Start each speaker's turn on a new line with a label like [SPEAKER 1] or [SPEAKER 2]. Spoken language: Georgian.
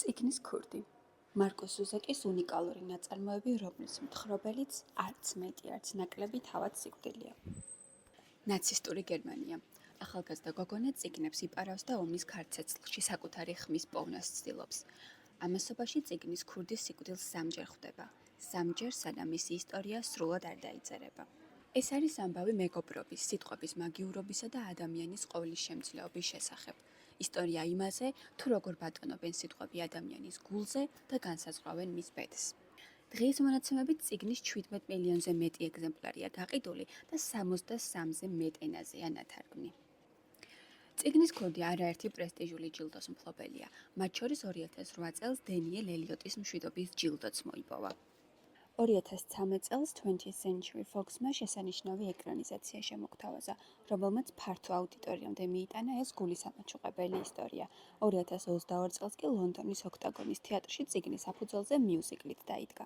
[SPEAKER 1] წიგნის ქურდი. მარკუს ზუზეკის უნიკალური ნაწარმოები, რომლის მთხრობელიც არც მეტი, არც ნაკლები თავად სიკვდილია. ნაცისტური გერმანია. ახალგაზრდა გოგონა წიგნებს იპარავს და ომის ქარცეცხლში საკუთარი ხმის პოვნას ცდილობს. ამასობაში წიგნის ქურდის სიკვდილს სამჯერ ხვდება. სამჯერ, სანამ მისი ისტორია სრულად არ დაიწერება. ეს არის ამბავი მეგობრობის, სიტყვების მაგიურობისა და ადამიანის ყოვლის შემძლეობის შესახებ. ისტორია იმაზე, თუ როგორ ბატონობენ სიტყვები ადამიანის გულზე და განსაზღვრავენ მის ბედს. დღის მონაცემებით წიგნის 17 მილიონზე მეტი ეგზემპლარია გაყიდული და 63-ზე მეტ ენაზეა ნათარგმნი. წიგნის ქურდი არაერთი პრესტიჟული ჯილდოს მფლობელია, მათ შორის 2008 წელს დენიელ ელიოტის მშვიდობის ჯილდოც მოიპოვა. 2013 წელს 20th Century Fox-მა შესანიშნავი ეკრანიზაცია შემოგთავაზა, რომელმაც ფართო აუდიტორიამდე მიიტანა ეს გულისამაჩუყებელი ისტორია. 2022 წელს კი ლონდონის ოქტაგონის თეატრში წიგნის საფუძველზე მიუზიკლით დაიდგა.